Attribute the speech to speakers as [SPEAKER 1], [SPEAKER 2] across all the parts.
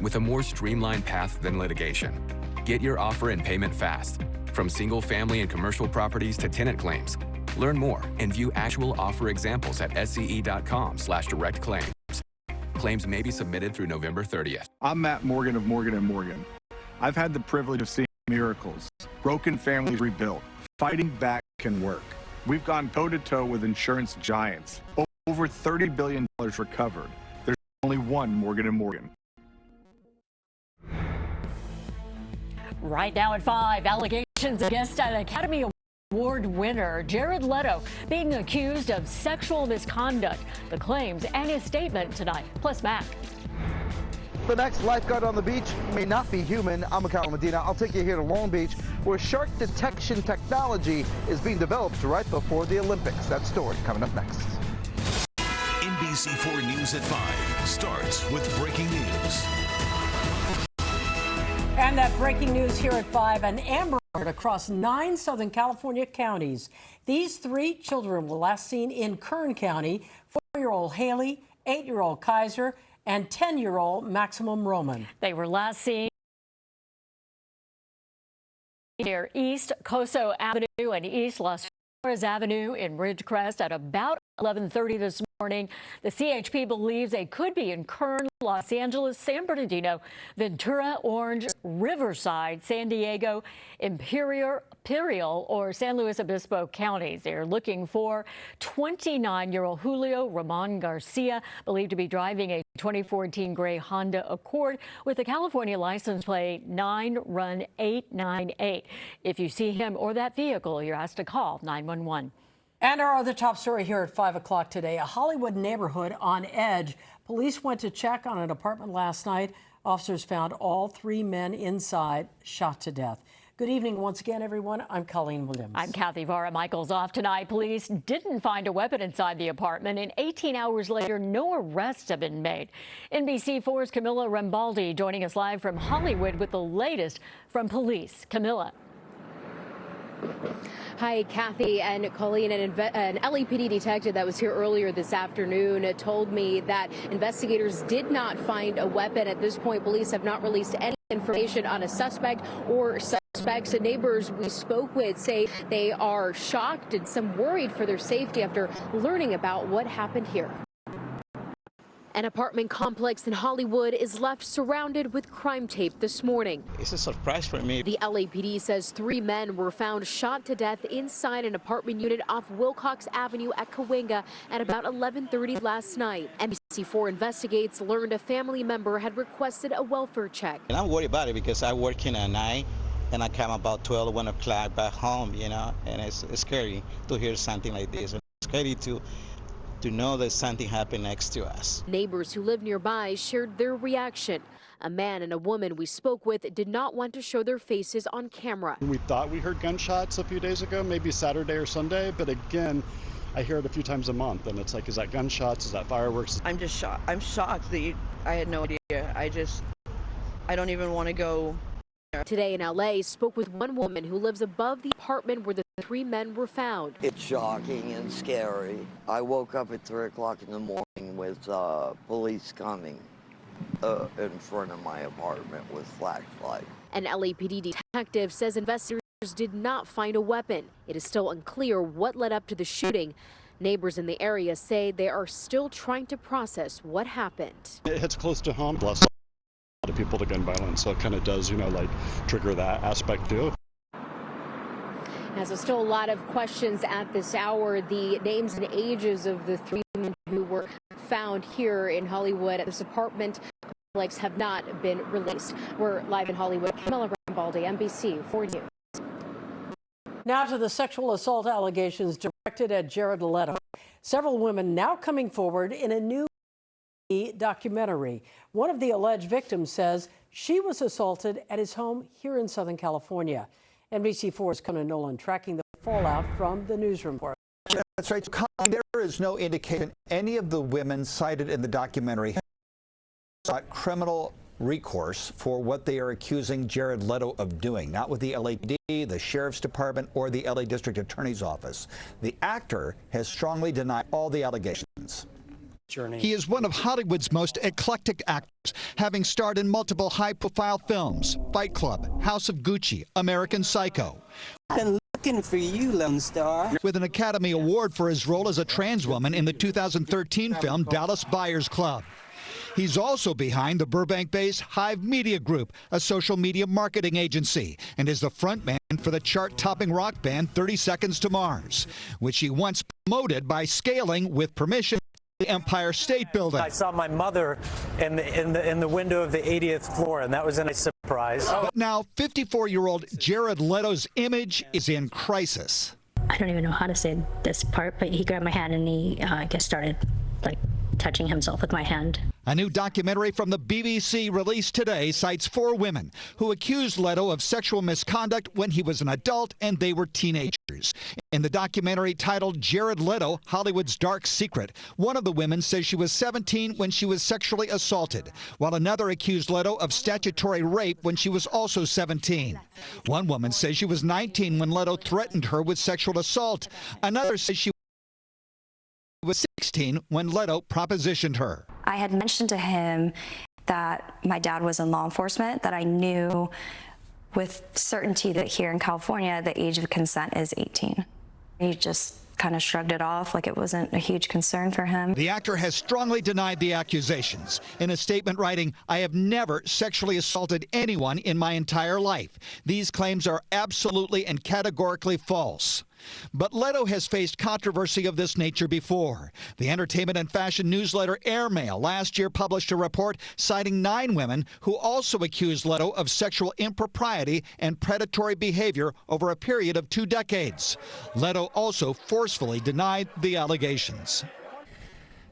[SPEAKER 1] with a more streamlined path than litigation. Get your offer and payment fast. From single family and commercial properties to tenant claims. Learn more and view actual offer examples at sce.com/directclaims. Claims may be submitted through November 30th.
[SPEAKER 2] I'm Matt Morgan of Morgan & Morgan. I've had the privilege of seeing miracles, broken families rebuilt. Fighting back can work. We've gone toe-to-toe with insurance giants. Over $30 billion recovered. There's only one Morgan & Morgan.
[SPEAKER 3] Right now at 5, allegations against an Academy Award winner, Jared Leto, being accused of sexual misconduct. The claims and his statement tonight. Plus, Mac.
[SPEAKER 4] The next lifeguard on the beach may not be human. I'm Carl Medina. I'll take you here to Long Beach, where shark detection technology is being developed right before the Olympics. That story coming up next.
[SPEAKER 5] NBC4 News at 5 starts with breaking news.
[SPEAKER 6] And that breaking news here at 5, an Amber Alert across 9 Southern California counties. These 3 children were last seen in Kern County: 4-year-old Haley, 8-year-old Kaiser, and 10-year-old Maximum Roman.
[SPEAKER 3] They were last seen near East Coso Avenue and East Las Flores Avenue in Ridgecrest at about 11:30 this morning. The CHP believes they could be in Kern, Los Angeles, San Bernardino, Ventura, Orange, Riverside, San Diego, Imperial, or San Luis Obispo counties. They're looking for 29-year-old Julio Ramon Garcia, believed to be driving a 2014 gray Honda Accord with a California license plate 9RUN898. If you see him or that vehicle, you're asked to call 911.
[SPEAKER 6] And our other top story here at 5 o'clock today, a Hollywood neighborhood on edge. Police went to check on an apartment last night. Officers found all 3 men inside shot to death. Good evening once again, everyone. I'm Colleen Williams.
[SPEAKER 3] I'm Kathy Vara. Michael's off tonight. Police didn't find a weapon inside the apartment, and 18 hours later, no arrests have been made. NBC4's Camilla Rambaldi joining us live from Hollywood with the latest from police. Camilla.
[SPEAKER 7] Hi, Kathy and Colleen. An LAPD detective that was here earlier this afternoon told me that investigators did not find a weapon. At this point, police have not released any information on a suspect or suspects. And neighbors we spoke with say they are shocked and some worried for their safety after learning about what happened here. An apartment complex in Hollywood is left surrounded with crime tape this morning.
[SPEAKER 8] It's a surprise for me.
[SPEAKER 7] The LAPD says 3 men were found shot to death inside an apartment unit off Wilcox Avenue at Cahuenga at about 11:30 last night. NBC4 investigates learned a family member had requested a welfare check.
[SPEAKER 8] And I'm worried about it because I work in at night and I come about 12, 1 o'clock back home, you know, and it's scary to hear something like this. It's scary to know that something happened next to us.
[SPEAKER 7] Neighbors who live nearby shared their reaction. A man and a woman we spoke with did not want to show their faces on camera.
[SPEAKER 9] We thought we heard gunshots a few days ago, maybe Saturday or Sunday, but again, I hear it a few times a month, and it's like, is that gunshots? Is that fireworks?
[SPEAKER 10] I'm just shocked. I'm shocked that I had no idea. I don't even want to go.
[SPEAKER 7] Today in LA, spoke with one woman who lives above the apartment where the 3 men were found.
[SPEAKER 11] It's shocking and scary. I woke up at 3 o'clock in the morning with police coming in front of my apartment with flashlights.
[SPEAKER 7] An LAPD detective says investigators did not find a weapon. It is still unclear what led up to the shooting. Neighbors in the area say they are still trying to process what happened.
[SPEAKER 9] It hits close to home. Bless a lot of people to gun violence, so it kind of does, like trigger that aspect too.
[SPEAKER 7] There's still a lot of questions at this hour. The names and ages of the 3 men who were found here in Hollywood at this apartment complex have not been released. We're live in Hollywood. Camilla Rambaldi, NBC4 News.
[SPEAKER 6] Now to the sexual assault allegations directed at Jared Leto. Several women now coming forward in a new documentary. One of the alleged victims says she was assaulted at his home here in Southern California. NBC4's Conan Nolan tracking the fallout from the newsroom for us.
[SPEAKER 12] That's right. There is no indication any of the women cited in the documentary sought criminal recourse for what they are accusing Jared Leto of doing, not with the LAPD, the Sheriff's Department, or the LA District Attorney's Office. The actor has strongly denied all the allegations.
[SPEAKER 13] journey.
[SPEAKER 12] He is one of Hollywood's most eclectic actors, having starred in multiple high-profile films: Fight Club, House of Gucci, American Psycho.
[SPEAKER 13] I've been looking for you, Lone Star.
[SPEAKER 12] With an Academy Award for his role as a trans woman in the 2013 film Dallas Buyers Club. He's also behind the Burbank-based Hive Media Group, a social media marketing agency, and is the frontman for the chart-topping rock band 30 Seconds to Mars, which he once promoted by scaling, with permission, the Empire State Building.
[SPEAKER 13] I saw my mother in the window of the 80th floor, and that was a nice surprise.
[SPEAKER 12] But now, 54-year-old Jared Leto's image is in crisis.
[SPEAKER 14] I don't even know how to say this part, but he grabbed my hand and he, I guess, started touching himself with my hand.
[SPEAKER 12] A new documentary from the BBC released today cites 4 women who accused Leto of sexual misconduct when he was an adult and they were teenagers. In the documentary titled Jared Leto, Hollywood's Dark Secret, one of the women says she was 17 when she was sexually assaulted, while another accused Leto of statutory rape when she was also 17. One woman says she was 19 when Leto threatened her with sexual assault. Another says she was 16 when Leto propositioned her.
[SPEAKER 14] I had mentioned to him that my dad was in law enforcement, that I knew with certainty that here in California, the age of consent is 18. He just kind of shrugged it off like it wasn't a huge concern for him.
[SPEAKER 12] The actor has strongly denied the accusations. In a statement writing, "I have never sexually assaulted anyone in my entire life. These claims are absolutely and categorically false." But Leto has faced controversy of this nature before. The entertainment and fashion newsletter Airmail last year published a report citing 9 women who also accused Leto of sexual impropriety and predatory behavior over a period of 2 decades. Leto also forcefully denied the allegations.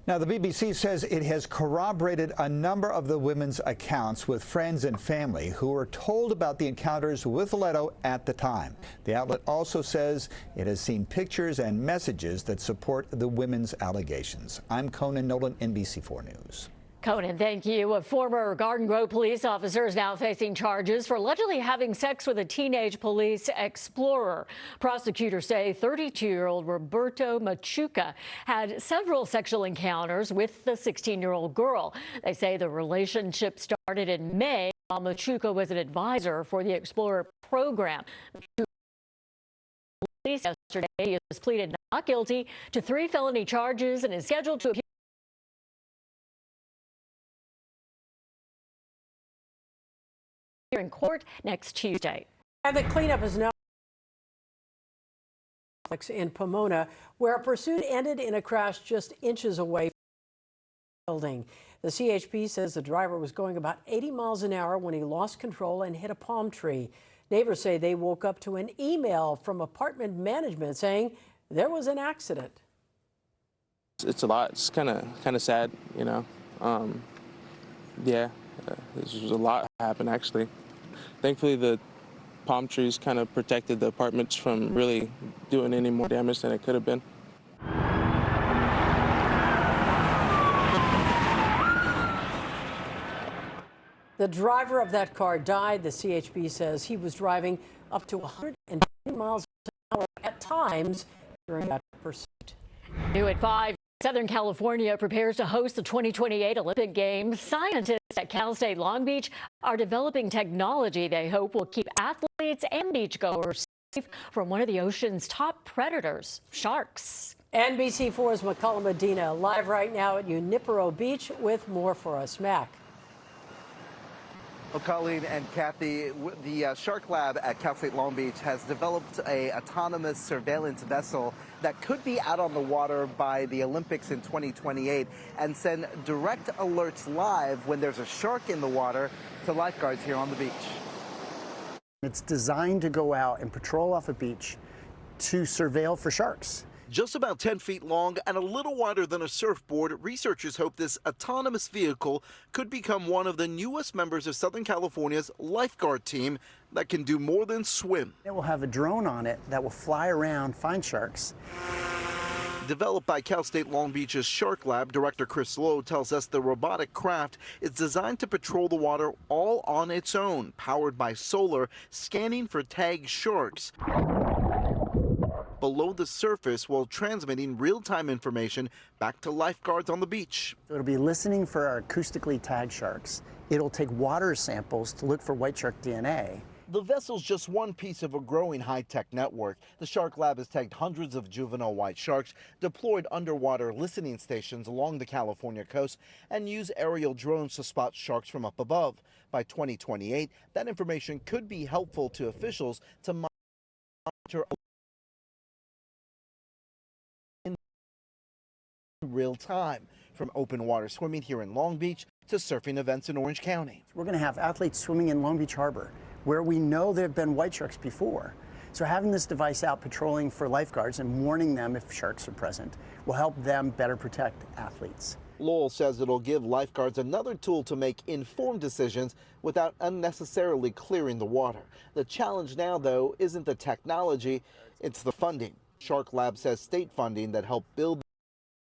[SPEAKER 12] Now, the BBC says it has corroborated a number of the women's accounts with friends and family who were told about the encounters with Leto at the time. The outlet also says it has seen pictures and messages that support the women's allegations. I'm Conan Nolan, NBC4 News.
[SPEAKER 3] Conan, thank you. A former Garden Grove police officer is now facing charges for allegedly having sex with a teenage police explorer. Prosecutors say 32-year-old Roberto Machuca had several sexual encounters with the 16-year-old girl. They say the relationship started in May while Machuca was an advisor for the Explorer program. Police yesterday he has pleaded not guilty to 3 felony charges and is scheduled to appear in court next Tuesday.
[SPEAKER 6] And the cleanup is now in Pomona, where a pursuit ended in a crash just inches away from the building. The CHP says the driver was going about 80 miles an hour when he lost control and hit a palm tree. Neighbors say they woke up to an email from apartment management saying there was an accident.
[SPEAKER 15] It's a lot. It's kind of sad, you know. There's a lot happened actually. Thankfully, the palm trees kind of protected the apartments from really doing any more damage than it could have been.
[SPEAKER 6] The driver of that car died. The CHP says he was driving up to 120 miles an hour at times during that pursuit.
[SPEAKER 3] New at 5. Southern California prepares to host the 2028 Olympic Games. Scientists at Cal State Long Beach are developing technology they hope will keep athletes and beachgoers safe from one of the ocean's top predators, sharks.
[SPEAKER 6] NBC4's McCullough Medina live right now at Junipero Beach with more for us. Mac.
[SPEAKER 4] Well, Colleen and Kathy, the Shark Lab at Cal State Long Beach has developed an autonomous surveillance vessel that could be out on the water by the Olympics in 2028 and send direct alerts live when there's a shark in the water to lifeguards here on the beach.
[SPEAKER 16] It's designed to go out and patrol off a beach to surveil for sharks.
[SPEAKER 17] Just about 10 feet long and a little wider than a surfboard, researchers hope this autonomous vehicle could become one of the newest members of Southern California's lifeguard team that can do more than swim.
[SPEAKER 16] It will have a drone on it that will fly around, find sharks.
[SPEAKER 17] Developed by Cal State Long Beach's Shark Lab, Director Chris Lowe tells us the robotic craft is designed to patrol the water all on its own, powered by solar, scanning for tagged sharks. below the surface while transmitting real-time information back to lifeguards on the beach.
[SPEAKER 16] It'll be listening for our acoustically tagged sharks. It'll take water samples to look for white shark DNA.
[SPEAKER 17] The vessel's just one piece of a growing high-tech network. The Shark Lab has tagged hundreds of juvenile white sharks, deployed underwater listening stations along the California coast, and use aerial drones to spot sharks from up above. By 2028, that information could be helpful to officials to monitor in real time, from open water swimming here in Long Beach to surfing events in Orange County.
[SPEAKER 16] We're going to have athletes swimming in Long Beach Harbor, where we know there have been white sharks before. So having this device out patrolling for lifeguards and warning them if sharks are present will help them better protect athletes.
[SPEAKER 17] Lowell says it'll give lifeguards another tool to make informed decisions without unnecessarily clearing the water. The challenge now, though, isn't the technology, it's the funding. Shark Lab says state funding that helped build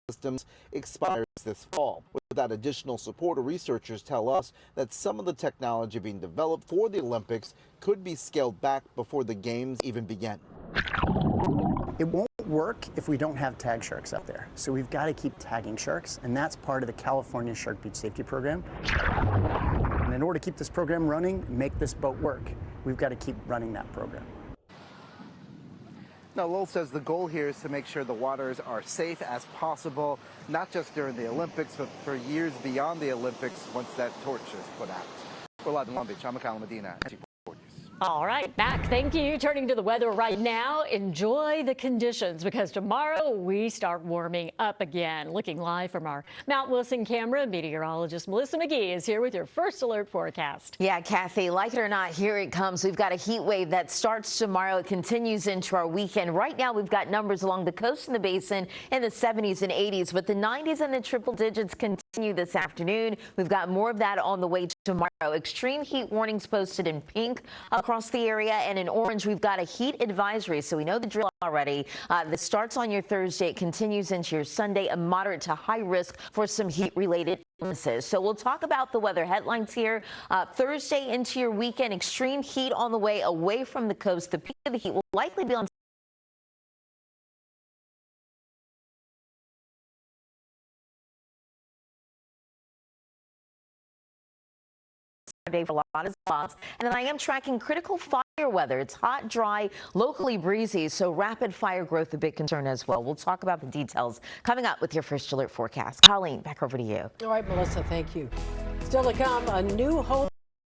[SPEAKER 17] systems expires this fall. Without additional support, researchers tell us that some of the technology being developed for the Olympics could be scaled back before the games even begin.
[SPEAKER 16] It won't work if we don't have tag sharks out there. So we've got to keep tagging sharks, and that's part of the California Shark Beach Safety Program. And in order to keep this program running, make this boat work, we've got to keep running that program.
[SPEAKER 4] Now, Lowell says the goal here is to make sure the waters are safe as possible, not just during the Olympics, but for years beyond the Olympics once that torch is put out. We're live in Long Beach. I'm Michael Medina.
[SPEAKER 3] All right, back. Thank you. Turning to the weather right now. Enjoy the conditions because tomorrow we start warming up again. Looking live from our Mount Wilson camera, meteorologist Melissa McGee is here with your first alert forecast.
[SPEAKER 18] Yeah, Kathy, like it or not, here it comes. We've got a heat wave that starts tomorrow. It continues into our weekend. Right now, we've got numbers along the coast and the basin in the 70s and 80s, but the 90s and the triple digits continue this afternoon. We've got more of that on the way tomorrow. Extreme heat warnings posted in pink across the area, and in orange we've got a heat advisory, so we know the drill already. This starts on your Thursday, it continues into your Sunday, a moderate to high risk for some heat related illnesses. So we'll talk about the weather headlines here. Thursday into your weekend, extreme heat on the way away from the coast. The peak of the heat will likely be on for a lot of spots. And then I am tracking critical fire weather. It's hot, dry, locally breezy, so rapid fire growth a big concern as well. We'll talk about the details coming up with your first alert forecast. Colleen, back over to you.
[SPEAKER 6] All right, Melissa, thank you. Still to come, a new home